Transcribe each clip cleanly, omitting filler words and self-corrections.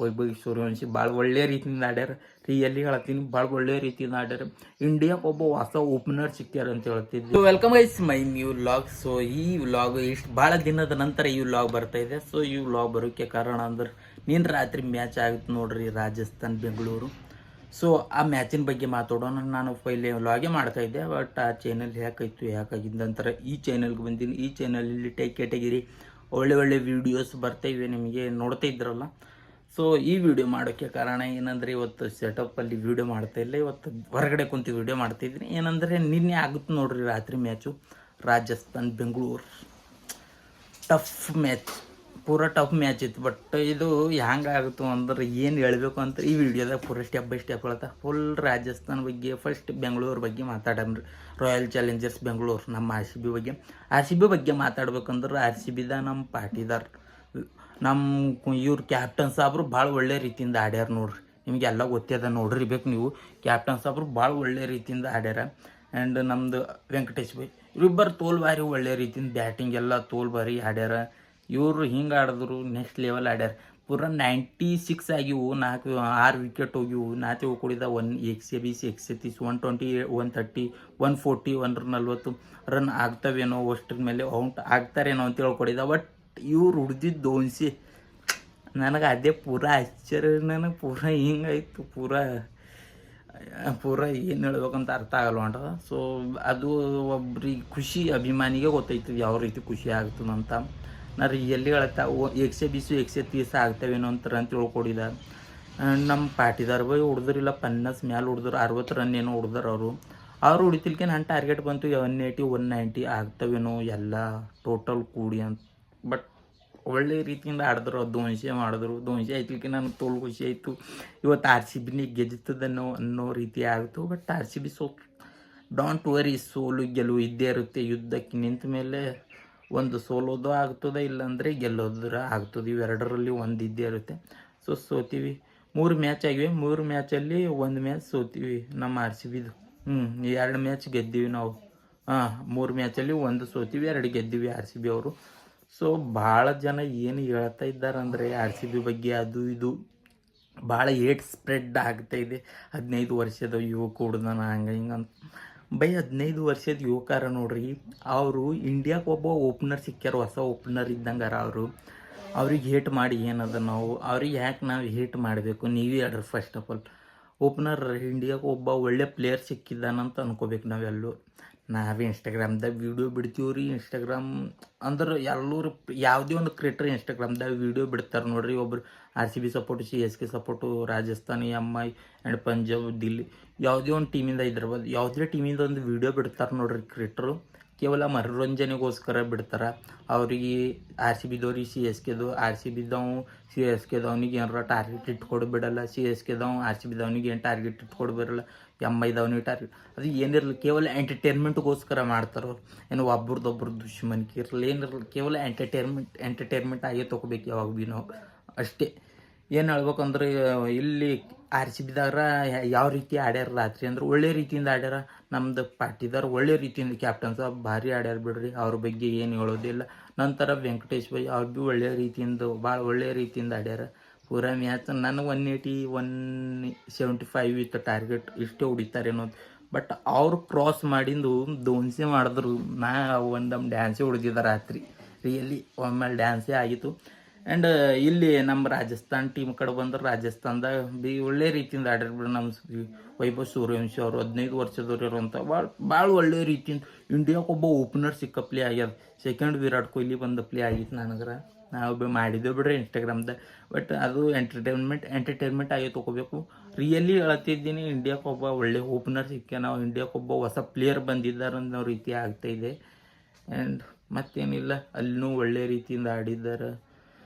ವೈಭವ್ ಸೂರ್ಯವಂಶಿ ಭಾಳ ಒಳ್ಳೆ ರೀತಿಯಿಂದ ಆಡ್ಯಾರ. ರಿಯಲಿ ಹೇಳ್ತೀನಿ, ಭಾಳ ಒಳ್ಳೆ ರೀತಿಯಿಂದ ಆಡ್ಯಾರ. ಇಂಡಿಯಾಕ್ಕೆ ಒಬ್ಬ ಹೊಸ ಓಪನರ್ ಸಿಕ್ಕ್ಯಾರ ಅಂತ ಹೇಳ್ತಿದ್ವಿ. So welcome guys my new vlog. So ಈ ವ್ಲಾಗ್ ಇಷ್ಟು ಭಾಳ ದಿನದ ನಂತರ ಈ ವ್ಲಾಗ್ ಬರ್ತಾ ಇದೆ. ಸೊ ಈ ವ್ಲಾಗ್ ಬರೋಕ್ಕೆ ಕಾರಣ ಅಂದ್ರೆ ನಿನ್ನೆ ರಾತ್ರಿ ಮ್ಯಾಚ್ ಆಗುತ್ತೆ ನೋಡ್ರಿ, ರಾಜಸ್ಥಾನ್ ಬೆಂಗಳೂರು. ಸೊ ಆ ಮ್ಯಾಚಿನ ಬಗ್ಗೆ ಮಾತಾಡೋಣ. ನಾನು ಪೈಲೆ ವ್ಲಾಗೇ ಮಾಡ್ತಾಯಿದ್ದೆ, ಬಟ್ ಆ ಚಾನಲ್ ಯಾಕಾಗಿದ್ದು ಅಂತಾರೆ ಈ ಚಾನಲ್ಗೆ ಬಂದೀನಿ. ಈ ಚಾನಲಲ್ಲಿ ಕ್ಯಾಟಗಿರಿ ಒಳ್ಳೆ ವೀಡಿಯೋಸ್ ಬರ್ತಾಯಿವೆ, ನಿಮಗೆ ನೋಡ್ತಾ ಇದ್ರಲ್ಲ. ಸೊ ಈ ವಿಡಿಯೋ ಮಾಡೋಕ್ಕೆ ಕಾರಣ ಏನಂದರೆ, ಇವತ್ತು ಸೆಟಪ್ಪಲ್ಲಿ ವೀಡಿಯೋ ಮಾಡ್ತಾಯಿಲ್ಲ, ಇವತ್ತು ಹೊರಗಡೆ ಕುಂತು ವೀಡಿಯೋ ಮಾಡ್ತಾಯಿದ್ದೀನಿ. ಏನಂದರೆ ನಿನ್ನೆ ಆಗುತ್ತೆ ನೋಡ್ರಿ ರಾತ್ರಿ match, Rajasthan Bengaluru. Tough match, ಪೂರ ಟಫ್ ಮ್ಯಾಚ್ ಇತ್ತು. ಬಟ್ ಇದು ಹ್ಯಾಂಗಾಗುತ್ತೋ ಅಂದ್ರೆ ಏನು ಹೇಳಬೇಕು ಅಂತ ಈ ವಿಡಿಯೋದಾಗ ಪೂರ ಸ್ಟೆಪ್ ಬೈ ಸ್ಟೆಪ್ ಹೇಳ್ತಾ ಫುಲ್ ರಾಜಸ್ಥಾನ್ ಬಗ್ಗೆ, ಫಸ್ಟ್ ಬೆಂಗಳೂರು ಬಗ್ಗೆ ಮಾತಾಡಮ್ರಿ. ರಾಯಲ್ ಚಾಲೆಂಜರ್ಸ್ ಬೆಂಗಳೂರು, ನಮ್ಮ ಆರ್ ಸಿ ಬಿ ಬಗ್ಗೆ ಮಾತಾಡ್ಬೇಕಂದ್ರೆ ಆರ್ ಸಿ ಬಿದ ನಮ್ಮ ಪಾಟೀದಾರ್, ನಮ್ಮ ಇವ್ರ ಕ್ಯಾಪ್ಟನ್ ಸಾಬ್ರು ಭಾಳ ಒಳ್ಳೆ ರೀತಿಯಿಂದ ಆಡ್ಯಾರ ನೋಡ್ರಿ. ನಿಮಗೆಲ್ಲ ಗೊತ್ತದ, ನೋಡಿರ್ಬೇಕು ನೀವು. ಕ್ಯಾಪ್ಟನ್ ಸಾಬ್ರು ಭಾಳ ಒಳ್ಳೆ ರೀತಿಯಿಂದ ಆಡ್ಯಾರ. ಆ್ಯಂಡ್ ನಮ್ಮದು ವೆಂಕಟೇಶ್ ಬೈ, ಇವರಿಬ್ಬರು ತೋಲ್ ಬಾರಿ ಒಳ್ಳೆ ರೀತಿಯಿಂದ ಬ್ಯಾಟಿಂಗ್ ಎಲ್ಲ ತೋಲ್ ಬಾರಿ ಆಡ್ಯಾರ. ಇವರು ಹಿಂಗೆ ಆಡಿದ್ರು ನೆಕ್ಸ್ಟ್ ಲೆವೆಲ್ ಆಡ್ಯಾರ. ಪೂರ 96 ಆಗಿವು, 6 ವಿಕೆಟ್ ಹೋಗಿವು. 4 ಕುಡಿದ 120, 130, 130, 140, 140 ರನ್ ಆಗ್ತವೇನೋ, ಅಷ್ಟ್ರ ಮೇಲೆ ಔಟ್ ಆಗ್ತಾರೇನೋ ಅಂತ ಹೇಳ್ಕೊಡಿದ. ಬಟ್ ಇವ್ರು ಹುಡ್ದಿದ್ದು 200. ನನಗೆ ಅದೇ ಪೂರ ಆಶ್ಚರ್ಯ, ನನಗೆ ಪೂರ ಹಿಂಗಾಯ್ತು, ಪೂರ ಏನು ಹೇಳ್ಬೇಕಂತ ಅರ್ಥ ಆಗಲ್ಲ ಹೊಂಟದ. ಸೊ ಅದು ಒಬ್ರಿಗೆ ಖುಷಿ, ಅಭಿಮಾನಿಗೆ ಗೊತ್ತೈತದೆ ಯಾವ ರೀತಿ ಖುಷಿ ಆಗ್ತದಂತ. ನಾ ರಿಯಲಿ ಹೇಳ್ತಾ 120, 130 ಆಗ್ತವೇನೋ ಅಂತ ತಿಳ್ಕೊಡಿದ. ನಮ್ಮ ಪಾಟಿದಾರ್ ಬೈ ಹೊಡೆದ್ರಿಲ್ಲ, 50 ಮ್ಯಾಲೆ ಹೊಡೆದ್ರು, 60 ರನ್ ಏನೋ ಹೊಡೆದ್ರು ಅವ್ರು ಹೊಡಿತಿಲ್ಕೆ ನನ್ನ ಟಾರ್ಗೆಟ್ ಬಂತು 180, 190 ಆಗ್ತವೇನೋ ಎಲ್ಲ ಟೋಟಲ್ ಕೂಡಿ ಅಂತ. ಬಟ್ ಒಳ್ಳೆ ರೀತಿಯಿಂದ ಆಡಿದ್ರು, 200 ಮಾಡಿದ್ರು. 200 ಆಯ್ತಿಲ್ಕೆ ನನಗೆ ತೋಲ್ ಖುಷಿ ಆಯಿತು. ಇವತ್ತು ಆರ್ ಸಿ ಬಿನೇ ಅನ್ನೋ ರೀತಿ ಆಗಿತ್ತು. But R C B don't worry, ಸೋಲು ಗೆಲುವು ಇದ್ದೇ ಇರುತ್ತೆ. ಯುದ್ಧಕ್ಕೆ ನಿಂತ ಮೇಲೆ ಒಂದು ಸೋಲೋದು ಆಗ್ತದೆ, ಇಲ್ಲಾಂದರೆ ಗೆಲ್ಲೋದ್ರ ಆಗ್ತದೆ. ಇವೆರಡರಲ್ಲಿ ಒಂದು ಇದ್ದೇ ಇರುತ್ತೆ. ಸೊ ಸೋತೀವಿ. 3 ಮ್ಯಾಚ್ ಆಗಿವೆ. 3 ಮ್ಯಾಚಲ್ಲಿ 1 ಮ್ಯಾಚ್ ಸೋತೀವಿ ನಮ್ಮ ಆರ್ ಸಿ ಬಿದು. 2 ಮ್ಯಾಚ್ ಗೆದ್ದೀವಿ ನಾವು. 3 ಮ್ಯಾಚಲ್ಲಿ 1 ಸೋತೀವಿ, 2 ಗೆದ್ದೀವಿ ಆರ್ ಸಿ ಬಿ ಅವರು. ಸೊ ಭಾಳ ಜನ ಏನು ಹೇಳ್ತಾ ಇದ್ದಾರೆ ಅಂದರೆ ಆರ್ ಸಿ ಬಿ ಬಗ್ಗೆ ಅದು ಇದು ಭಾಳ ಏಟ್ ಸ್ಪ್ರೆಡ್ ಆಗ್ತಾಯಿದೆ. 15 ವರ್ಷದ ಯುವಕ ಹುಡ್ದಾನ ಹಂಗೆ ಹಿಂಗಂತ. ಬೈ 15 ವರ್ಷದ ಯುವಕರ ನೋಡ್ರಿ, ಅವರು ಇಂಡಿಯಾಕ್ಕೆ ಒಬ್ಬ ಓಪನರ್ ಸಿಕ್ಕ್ಯಾರ, ಹೊಸ ಓಪನರ್ ಇದ್ದಂಗಾರ ಅವರು. ಅವ್ರಿಗೆ ಹೇಟ್ ಮಾಡಿ ಏನದ ನಾವು, ಅವ್ರಿಗೆ ಯಾಕೆ ನಾವು ಹೇಟ್ ಮಾಡಬೇಕು? ನೀವೇ ಹೇಳ್ರಿ. ಫಸ್ಟ್ ಆಫ್ ಆಲ್ ಓಪನರ್ ಇಂಡಿಯಾಕ್ಕೆ ಒಬ್ಬ ಒಳ್ಳೆ ಪ್ಲೇಯರ್ ಸಿಕ್ಕಿದ್ದಾನಂತ ಅನ್ಕೋಬೇಕು ನಾವೆಲ್ಲೂ. ನಾವೇ ಇನ್ಸ್ಟಾಗ್ರಾಮ್ದಾಗ ವೀಡಿಯೋ ಬಿಡ್ತೀವಿ ರೀ. ಇನ್ಸ್ಟಾಗ್ರಾಮ್ ಅಂದ್ರೆ ಎಲ್ಲರೂ ಯಾವುದೇ ಒಂದು ಕ್ರಿಯೇಟರ್ ಇನ್ಸ್ಟಾಗ್ರಾಮ್ದಾಗ ವೀಡಿಯೋ ಬಿಡ್ತಾರೆ ನೋಡ್ರಿ. ಒಬ್ಬರು R C B support, C S K support, Rajasthani, MI and Punjab, Delhi, ಯಾವುದೇ ಒಂದು ಟೀಮಿಂದ ಇದ್ರಬೋದು, ಯಾವುದೇ ಟೀಮಿಂದ ಒಂದು ವೀಡಿಯೋ ಬಿಡ್ತಾರೆ ನೋಡ್ರಿ ಕ್ರಿಯೇಟರು. ಕೇವಲ ಮನೋರಂಜನೆಗೋಸ್ಕರ ಬಿಡ್ತಾರೆ. ಅವ್ರಿಗೆ ಆರ್ ಸಿ ಬಿದವ್ರಿಗೆ ಸಿ ಎಸ್ ಕೆದು, ಆರ್ ಸಿ ಬಿದವ್ ಸಿ ಎಸ್ ಕೆದವನಿಗೆ ಏನಾರ ಟಾರ್ಗೆಟ್ ಇಟ್ಕೊಡು ಬಿಡಲ್ಲ. ಸಿ ಎಸ್ ಕೆದವ್ ಆರ್ ಸಿ ಬಿದವನಿಗೆ ಏನು ಟಾರ್ಗೆಟ್ ಇಟ್ಕೊಡು ಬಿಡಲ್ಲ. MI ದವನಿಗೆ ಟಾರ್ಗೆಟ್, ಅದು ಏನಿರಲಿ, ಕೇವಲ ಎಂಟರ್ಟೈನ್ಮೆಂಟ್ಗೋಸ್ಕರ ಮಾಡ್ತಾರೆ ಅವ್ರು. ಏನು ಒಬ್ರದ್ದೊಬ್ರು ದುಶ್ಮನಿಕೆ ಇರಲಿ, ಏನಿರಲಿ, ಕೇವಲ ಎಂಟರ್ಟೈನ್ಮೆಂಟ್ ಆಗೇ ತೊಗೋಬೇಕು ಯಾವಾಗ ಭೀ ನಾವು ಅಷ್ಟೇ. ಏನು ಹೇಳ್ಬೇಕಂದ್ರೆ ಇಲ್ಲಿ ಆರ್ ಸಿ ಬಿದಾರ ಯಾವ ರೀತಿ ಆಡ್ಯಾರ ರಾತ್ರಿ ಅಂದ್ರೆ ಒಳ್ಳೆ ರೀತಿಯಿಂದ ಆಡ್ಯಾರ. ನಮ್ದು ಪಾಟಿದಾರ್ ಒಳ್ಳೆ ರೀತಿಯಿಂದ, ಕ್ಯಾಪ್ಟನ್ ಸಾಬ್ ಭಾರಿ ಆಡ್ಯಾರ ಬಿಡ್ರಿ, ಅವ್ರ ಬಗ್ಗೆ ಏನು ಹೇಳೋದಿಲ್ಲ. ನಂತರ ವೆಂಕಟೇಶ್ ಬೈ ಅವ್ರು ಭೀ ಒಳ್ಳೆ ರೀತಿಯಿಂದ, ಭಾಳ ಒಳ್ಳೆ ರೀತಿಯಿಂದ ಆಡ್ಯಾರ. ಪೂರ ಮ್ಯಾಚ್ ನನಗೆ 180, 175 ಇತ್ತು ಟಾರ್ಗೆಟ್, ಇಷ್ಟೇ ಹೊಡಿತಾರೆ ಅನ್ನೋದು. ಬಟ್ ಅವ್ರು ಕ್ರಾಸ್ ಮಾಡಿದ್ದು 200 ಮಾಡಿದ್ರು. ನಾ ಒಂದೊಮ್ಮೆ ಡ್ಯಾನ್ಸೇ ಹೊಡೆದಿದ್ದ ರಾತ್ರಿ, ರಿಯಲಿ ಒಮ್ಮೆಲೆ ಡ್ಯಾನ್ಸೇ ಆಗಿತ್ತು. ಆ್ಯಂಡ್ ಇಲ್ಲಿ ನಮ್ಮ ರಾಜಸ್ಥಾನ್ ಟೀಮ್ ಕಡೆ ಬಂದ್ರೆ ರಾಜಸ್ಥಾನದಾಗ ಭೀ ಒಳ್ಳೆ ರೀತಿಯಿಂದ ಆಡ್ಯಾರ ಬಿಡು. ನಮ್ಮ ವೈಭವ್ ಸೂರ್ಯವಂಶಿ ಅವರು 15 ವರ್ಷದವ್ರು ಇರುವಂಥ ಭಾಳ ಒಳ್ಳೆ ರೀತಿಯಿಂದ ಇಂಡಿಯಾಕ್ಕೆ ಒಬ್ಬ ಓಪನರ್ ಸಿಕ್ಕ ಪ್ಲೇ ಆಗ್ಯದ. ಸೆಕೆಂಡ್ ವಿರಾಟ್ ಕೊಹ್ಲಿ ಬಂದ ಪ್ಲೇ ಆಗಿತ್ತು ನನಗರ. ನಾವು ಭೀ ಮಾಡಿದ್ದೇವೆ ಬಿಡ್ರಿ ಇನ್ಸ್ಟಾಗ್ರಾಮ್ದಾಗ. ಬಟ್ ಅದು ಎಂಟರ್ಟೈನ್ಮೆಂಟ್ ಆಗಿ ತೊಗೋಬೇಕು. ರಿಯಲಿ ಹೇಳ್ತಿದ್ದೀನಿ, ಇಂಡಿಯಾಕ್ಕೆ ಒಬ್ಬ ಒಳ್ಳೆ ಓಪನರ್ ಸಿಕ್ಕ, ನಾವು ಇಂಡಿಯಾಕ್ಕೆ ಒಬ್ಬ ಹೊಸ ಪ್ಲೇಯರ್ ಬಂದಿದ್ದಾರೆ ಅನ್ನೋ ರೀತಿ ಆಗ್ತಾಯಿದೆ. ಆ್ಯಂಡ್ ಮತ್ತೇನಿಲ್ಲ, ಅಲ್ಲಿನೂ ಒಳ್ಳೆ ರೀತಿಯಿಂದ ಆಡಿದ್ದಾರೆ.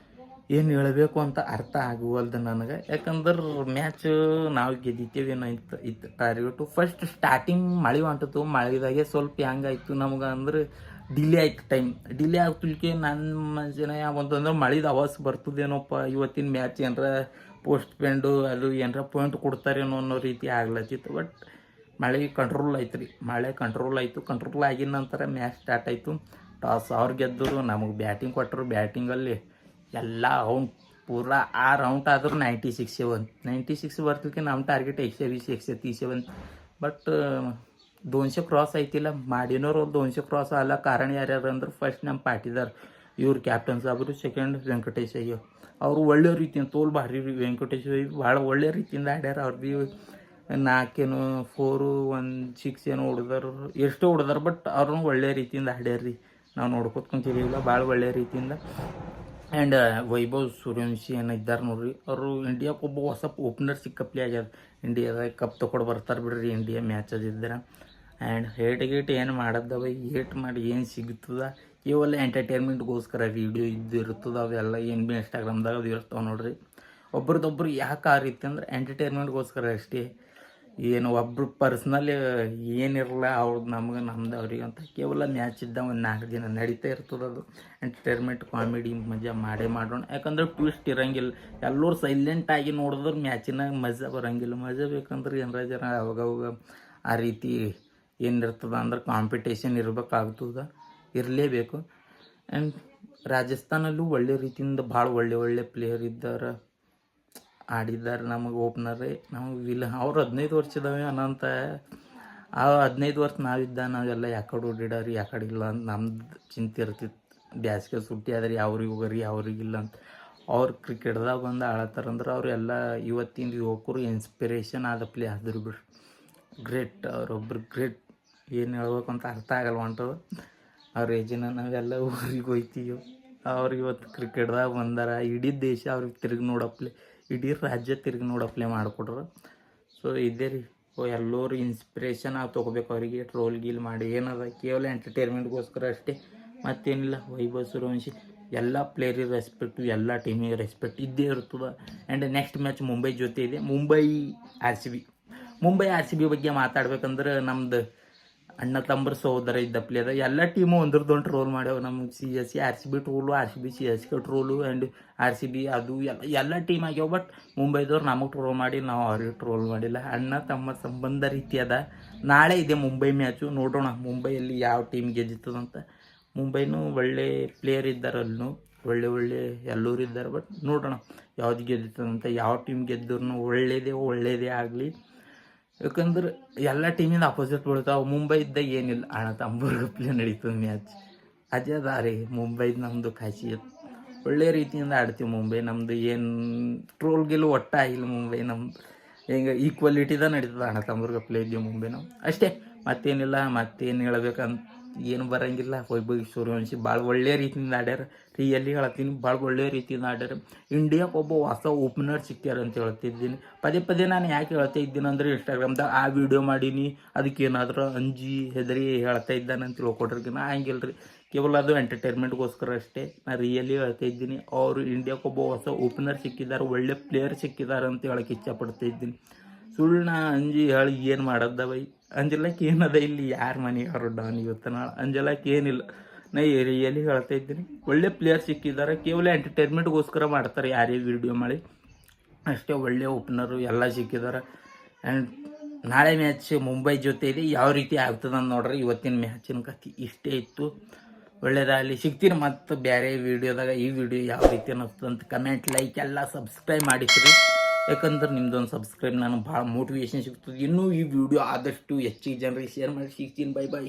ಏನು ಹೇಳಬೇಕು ಅಂತ ಅರ್ಥ ಆಗುವಲ್ದು ನನಗೆ. ಯಾಕಂದ್ರೆ ಮ್ಯಾಚ್ ನಾವು ಗೆದ್ದಿದ್ದೇವೇನೋ ಇತ್ತು ಟಾರ್ಗೆಟು. ಫಸ್ಟ್ ಸ್ಟಾರ್ಟಿಂಗ್ ಮಳೆ ಹೊಂಟಿತು, ಮಳೆದಾಗೆ ಸ್ವಲ್ಪ ಹೆಂಗಾಯ್ತು ನಮ್ಗೆ ಅಂದ್ರೆ ಡಿಲೇ ಆಯ್ತು, ಟೈಮ್ ಡಿಲೇ ಆಗ್ತಿಲ್ಕೆ ನನ್ನ ಜನ ಯಾವಂತಂದ್ರೆ ಮಳೆದು ಆವಾಜ್ ಬರ್ತದೇನೋಪ್ಪ ಇವತ್ತಿನ ಮ್ಯಾಚ್, ಏನಾರ ಪೋಸ್ಟ್ ಪೆಂಡು ಅದು ಏನಾರ ಪಾಯಿಂಟ್ ಕೊಡ್ತಾರೇನೋ ಅನ್ನೋ ರೀತಿ ಆಗ್ಲತ್ತಿತ್ತು. ಬಟ್ ಮಳೆ ಕಂಟ್ರೋಲ್ ಆಯ್ತು ರೀ, ಮಳೆ ಕಂಟ್ರೋಲ್ ಆಗಿದ ನಂತರ ಮ್ಯಾಚ್ ಸ್ಟಾರ್ಟ್ ಆಯಿತು. ಟಾಸ್ ಅವ್ರು ಗೆದ್ದರು, ನಮಗೆ ಬ್ಯಾಟಿಂಗ್ ಕೊಟ್ಟರು. ಬ್ಯಾಟಿಂಗಲ್ಲಿ ಎಲ್ಲ ಪೂರಾ ಆ ರೌಂಡ್ ಆದರೂ 96 ಬರ್ತಿಕ್ಕೆ ನಮ್ಮ ಟಾರ್ಗೆಟ್ 120 130 ಬಟ್ 200 ಕ್ರಾಸ್ ಐತಿಲ್ಲ ಮಾಡಿನೋರು 200 ಕ್ರಾಸ್ ಅಲ್ಲ. ಕಾರಣ ಯಾರ್ಯಾರು ಅಂದ್ರೆ ಫಸ್ಟ್ ನಮ್ಮ ಪಾಟೀದಾರ್ ಇವ್ರು ಕ್ಯಾಪ್ಟನ್ಸ್ ಆದರು, ಸೆಕೆಂಡ್ ವೆಂಕಟೇಶ್ ಅಯ್ಯೋ ಅವರು ಒಳ್ಳೆ ರೀತಿಯಿಂದ ತೋಲ್ ಭಾರಿ ವೆಂಕಟೇಶ್ ಭಾಳ ಒಳ್ಳೆ ರೀತಿಯಿಂದ ಆಡ್ಯಾರ. ಅವ್ರು ಭೀ 4 4 1 6 ಏನೋ ಹೊಡೆದಾರ, ಎಷ್ಟೋ ಹೊಡೆದಾರ, ಬಟ್ ಅವ್ರನ್ನ ಒಳ್ಳೆ ರೀತಿಯಿಂದ ಆಡ್ಯಾರ್ರಿ. ನಾವು ನೋಡ್ಕೊತ್ಕೊಂತಿದ್ದೀವಿಲ್ಲ ಭಾಳ ಒಳ್ಳೆ ರೀತಿಯಿಂದ. ಆ್ಯಂಡ್ ವೈಭವ್ ಸೂರ್ಯವಂಶಿ ಏನಿದ್ದಾರೆ ನೋಡ್ರಿ, ಅವರು ಇಂಡಿಯಾಕ್ಕೆ ಒಬ್ಬ ಹೊಸ ಓಪನರ್ ಸಿಕ್ಕಪ್ಲಿ ಆಗ್ಯದ. ಇಂಡಿಯಾದಾಗ ಕಪ್ ತೊಗೊಂಡು ಬರ್ತಾರೆ ಬಿಡ್ರಿ ಇಂಡಿಯಾ ಮ್ಯಾಚ್ ಅದಿದ್ರೆ. ಆ್ಯಂಡ್ ಹೇಟ್ ಏನು ಮಾಡದ್ದವ, ಹೇಟ್ ಮಾಡಿ ಏನು ಸಿಗ್ತದ, ಇವೆಲ್ಲ ಎಂಟರ್ಟೈನ್ಮೆಂಟ್ಗೋಸ್ಕರ ವೀಡಿಯೋ ಇರ್ತದೆ. ಅವೆಲ್ಲ ಏನು ಭೀ ಇನ್ಸ್ಟಾಗ್ರಾಮ್ದಾಗ ಅದು ಇರ್ತಾವೆ ನೋಡ್ರಿ. ಒಬ್ರದೊಬ್ರು ಯಾಕೆ ಆ ರೀತಿ ಅಂದ್ರೆ ಎಂಟರ್ಟೈನ್ಮೆಂಟ್ಗೋಸ್ಕರ ಅಷ್ಟೇ. ಏನು ಒಬ್ರು ಪರ್ಸ್ನಲ್ ಏನಿರಲ್ಲ ಅವ್ರದ್ದು ನಮ್ದು ಅವ್ರಿಗೆ ಅಂತ. ಕೇವಲ ಮ್ಯಾಚ್ ಇದ್ದ ಒಂದು 4 ದಿನ ನಡೀತಾ ಇರ್ತದೆ ಅದು. ಎಂಟರ್ಟೈನ್ಮೆಂಟ್ ಕಾಮಿಡಿ ಮಜಾ ಮಾಡೇ ಮಾಡೋಣ. ಯಾಕಂದ್ರೆ ಟ್ವಿಸ್ಟ್ ಇರಂಗಿಲ್ಲ, ಎಲ್ಲರೂ ಸೈಲೆಂಟಾಗಿ ನೋಡಿದ್ರೆ ಮ್ಯಾಚಿನಾಗ ಮಜಾ ಬರೋಂಗಿಲ್ಲ. ಮಜಾ ಬೇಕಂದ್ರೆ ಏನಾರ ಜನ ಅವಾಗವಾಗ ಆ ರೀತಿ ಏನಿರ್ತದ ಅಂದ್ರೆ ಕಾಂಪಿಟೇಷನ್ ಇರಲೇಬೇಕು. ಆ್ಯಂಡ್ ರಾಜಸ್ಥಾನಲ್ಲೂ ಒಳ್ಳೆ ರೀತಿಯಿಂದ ಭಾಳ ಒಳ್ಳೆ ಪ್ಲೇಯರ್ ಇದ್ದಾರೆ, ಆಡಿದ್ದಾರೆ. ನಮಗೆ ಓಪನರೇ ನಮಗೆ ಅವ್ರು 15 ವರ್ಷದವೇ ಅನ್ನೋಂಥ ಆ 15 ವರ್ಷ ನಾವೆಲ್ಲ ಯಾಕಡೆ ಓಡಿಡಾರಿ ಯಾಕಡೆ ಇಲ್ಲ ಅಂತ ನಮ್ದು ಚಿಂತೆ ಇರ್ತಿತ್ತು. ಬ್ಯಾಸಿಗೆ ಸುಟ್ಟಿ ಆದರೆ ಯಾವ್ರಿಗೆ ಹೋಗರಿ ಯಾವ್ರಿಗಿಲ್ಲ ಅಂತ. ಅವ್ರು ಕ್ರಿಕೆಟ್ದಾಗ ಬಂದು ಆಳತ್ತಾರಂದ್ರೆ ಅವರೆಲ್ಲ ಇವತ್ತಿನ ಯುವಕರು ಇನ್ಸ್ಪಿರೇಷನ್ ಆದ ಪ್ಲೇ ಆದ್ರು ಬಿಡ್ರಿ. ಗ್ರೇಟ್, ಅವರೊಬ್ರು ಗ್ರೇಟ್. ಏನು ಹೇಳ್ಬೇಕು ಅಂತ ಅರ್ಥ ಆಗಲ್ಲ ಹೊಂಟದು. ಅವ್ರ ಏಜಿನ ನಾವೆಲ್ಲ ಊರಿಗೆ ಹೋಯ್ತೀವಿ. ಅವ್ರು ಇವತ್ತು ಕ್ರಿಕೆಟ್ದಾಗ ಬಂದಾರ, ಇಡೀ ದೇಶ ಅವ್ರಿಗೆ ತಿರುಗಿ ನೋಡಪ್ಲೆ, ಇಡೀ ರಾಜ್ಯ ತಿರುಗಿ ನೋಡಪ್ಲೆ ಮಾಡಿಕೊಟ್ರು. ಸೊ ಇದೇ ರೀ ಎಲ್ಲರೂ ಇನ್ಸ್ಪಿರೇಷನ್ ತೊಗೋಬೇಕು ಅವರಿಗೆ. ಟ್ರೋಲ್ ಗೀಲ್ ಮಾಡಿ ಏನದ, ಕೇವಲ ಎಂಟರ್ಟೈನ್ಮೆಂಟ್ಗೋಸ್ಕರ ಅಷ್ಟೇ, ಮತ್ತೇನಿಲ್ಲ. ವೈಭವ್ ಸೂರ್ಯವಂಶಿ ಎಲ್ಲ ಪ್ಲೇಯರಿಗೆ ರೆಸ್ಪೆಕ್ಟು, ಎಲ್ಲ ಟೀಮಿಗೆ ರೆಸ್ಪೆಕ್ಟ್ ಇದ್ದೇ ಇರ್ತದೆ. ಆ್ಯಂಡ್ ನೆಕ್ಸ್ಟ್ ಮ್ಯಾಚ್ ಮುಂಬೈ ಜೊತೆ ಇದೆ, ಮುಂಬೈ ಆರ್ ಸಿ ಬಿ ಬಗ್ಗೆ ಮಾತಾಡ್ಬೇಕಂದ್ರೆ ನಮ್ದು ಅಣ್ಣ ತಮ್ಮರ ಸಹೋದರ ಇದ್ದ ಪ್ಲೇಯರ್ ಎಲ್ಲ ಟೀಮು ಒಂದ್ರದ್ದೊಂದು ಟ್ರೋಲ್ ಮಾಡ್ಯಾವ. ನಮ್ಗೆ CSK RCB troll, RCB CSK troll, and RCB ಅದು ಎಲ್ಲ ಟೀಮ್ ಆಗ್ಯಾವ. ಬಟ್ ಮುಂಬೈದವ್ರು ನಮಗೆ ಟ್ರೋಲ್ ಮಾಡಿ, ನಾವು ಅವ್ರಿಗೆ ಟ್ರೋಲ್ ಮಾಡಿಲ್ಲ. ಅಣ್ಣ ತಮ್ಮ ಸಂಬಂಧ ರೀತಿ ಅದ. ನಾಳೆ ಇದೆ ಮುಂಬೈ ಮ್ಯಾಚು, ನೋಡೋಣ ಮುಂಬೈಯಲ್ಲಿ ಯಾವ ಟೀಮ್ ಗೆದ್ದಿತ್ತದಂತ. ಮುಂಬೈನೂ ಒಳ್ಳೆ ಪ್ಲೇಯರ್ ಇದ್ದಾರೆ, ಅಲ್ಲೂ ಒಳ್ಳೆ ಎಲ್ಲರೂ ಇದ್ದಾರೆ. ಬಟ್ ನೋಡೋಣ ಯಾವ್ದು ಗೆದ್ದಿತ್ತದಂತ. ಯಾವ ಟೀಮ್ ಗೆದ್ದರೂ ಒಳ್ಳೇದೇ ಆಗಲಿ. ಯಾಕಂದ್ರೆ ಎಲ್ಲ ಟೀಮಿಂದ ಅಪೋಸಿಟ್ ಬೀಳ್ತಾವೆ. ಮುಂಬೈ ಇದ್ದಾಗ ಏನಿಲ್ಲ, ಅಣ್ಣ ತಮ್ಮರ್ಗ ಪ್ಲೇ ನಡೀತದೆ ಮ್ಯಾಚ್. ಅದೇ ಅದಾರೆ ಮುಂಬೈದು ನಮ್ಮದು ಖಾಸಿಯತ್. ಒಳ್ಳೆ ರೀತಿಯಿಂದ ಆಡ್ತೀವಿ ಮುಂಬೈ. ನಮ್ಮದು ಏನು ಟ್ರೋಲ್ ಗಿಲ್ ಒಟ್ಟ ಆಗಿಲ್ಲ ಮುಂಬೈ. ನಮ್ದು ಹೆಂಗೆ ಈಕ್ವಾಲಿಟಿದ ನಡೀತದೆ, ಅಣ್ಣ ತಮ್ಮರ್ಗ ಪ್ಲೇ ಇದ್ದೀವಿ ಮುಂಬೈ ನಾವು ಅಷ್ಟೇ. ಮತ್ತೇನಿಲ್ಲ, ಮತ್ತೇನು ಹೇಳ್ಬೇಕಂತ ಏನು ಬರೋಂಗಿಲ್ಲ. ವೈಭವ್ ಸೂರ್ಯವಂಶಿ ಭಾಳ ಒಳ್ಳೆ ರೀತಿಯಿಂದ ಆಡ್ಯಾರ. ರಿಯಲಿ ಹೇಳ್ತೀನಿ, ಭಾಳ ಒಳ್ಳೆ ರೀತಿಯಿಂದ ಆಡ್ಯಾರ. ಇಂಡಿಯಾಕ್ಕೆ ಒಬ್ಬ ಹೊಸ ಓಪನರ್ ಸಿಕ್ಕ್ಯಾರ ಅಂತ ಹೇಳ್ತಿದ್ದೀನಿ. ಪದೇ ನಾನು ಯಾಕೆ ಹೇಳ್ತಾ ಇದ್ದೀನಿ ಅಂದರೆ ಇನ್ಸ್ಟಾಗ್ರಾಮ್ದಾಗ ಆ ವಿಡಿಯೋ ಮಾಡೀನಿ, ಅದಕ್ಕೇನಾದ್ರೂ ಅಂಜಿ ಹೆದರಿ ಹೇಳ್ತಾ ಇದ್ದಾನಂತ ತಿಳ್ಕೊಟ್ರಿಗೆ. ನಾ ಹಂಗಿಲ್ಲ ರೀ, ಕೇವಲ ಅದು ಎಂಟರ್ಟೈನ್ಮೆಂಟ್ಗೋಸ್ಕರ ಅಷ್ಟೇ. ನಾನು ರಿಯಲಿ ಹೇಳ್ತಾ ಇದ್ದೀನಿ, ಅವರು ಇಂಡಿಯಾಕ್ಕೆ ಒಬ್ಬ ಹೊಸ ಓಪನರ್ ಸಿಕ್ಕಿದ್ದಾರೆ, ಒಳ್ಳೆ ಪ್ಲೇಯರ್ ಸಿಕ್ಕಿದ್ದಾರೆ ಅಂತ ಹೇಳಕ್ಕೆ ಇಷ್ಟಪಡ್ತಾ ಇದ್ದೀನಿ. ಸುಳ್ಳು ಅಂಜಿ ಹೇಳಿ ಏನು ಮಾಡೋದ ಬೈ? ಅಂಜಲಕ್ಕೆ ಏನದ ಇಲ್ಲಿ? ಯಾರ ಮನೆಗೆ ಅವರು ಡಾನ್ ಇವತ್ತು ನಾಳೆ ಅಂಜಲಕ್ಕೆ ಏನಿಲ್ಲ. ನಾ ರಿಯಲಿ ಹೇಳ್ತಾ ಇದ್ದೀನಿ, ಒಳ್ಳೆ ಪ್ಲೇಯರ್ ಸಿಕ್ಕಿದ್ದಾರೆ. ಕೇವಲ ಎಂಟರ್ಟೈನ್ಮೆಂಟ್ಗೋಸ್ಕರ ಮಾಡ್ತಾರೆ ಯಾರೇ ವಿಡಿಯೋ ಮಾಡಿ ಅಷ್ಟೇ. ಒಳ್ಳೆ ಓಪನರು ಎಲ್ಲ ಸಿಕ್ಕಿದ್ದಾರೆ. ಆ್ಯಂಡ್ ನಾಳೆ ಮ್ಯಾಚ್ ಮುಂಬೈ ಜೊತೆ ಇದೆ, ಯಾವ ರೀತಿ ಆಗ್ತದೆ ಅಂತ ನೋಡ್ರಿ. ಇವತ್ತಿನ ಮ್ಯಾಚಿನ ಕಥೆ ಇಷ್ಟೇ ಇತ್ತು. ಒಳ್ಳೇದಾಗಲಿ, ಸಿಗ್ತೀನಿ ಮತ್ತು ಬೇರೆ ವೀಡಿಯೋದಾಗ. ಈ ವಿಡಿಯೋ ಯಾವ ರೀತಿ ಅನ್ನಿಸ್ತು ಅಂತ ಕಮೆಂಟ್, ಲೈಕ್ ಎಲ್ಲ ಸಬ್ಸ್ಕ್ರೈಬ್ ಮಾಡಿಸ್ರಿ. ಯಾಕಂದ್ರೆ ನಿಮ್ದೊಂದು ಸಬ್ಸ್ಕ್ರೈಬ್ ನನಗೆ ಭಾಳ ಮೋಟಿವೇಶನ್ ಸಿಗ್ತದೆ. ಇನ್ನೂ ಈ ವಿಡಿಯೋ ಆದಷ್ಟು ಹೆಚ್ಚಿಗೆ ಜನರಿಗೆ ಶೇರ್ ಮಾಡಿ. ಸಿಗ್ತೀನಿ, ಬೈ.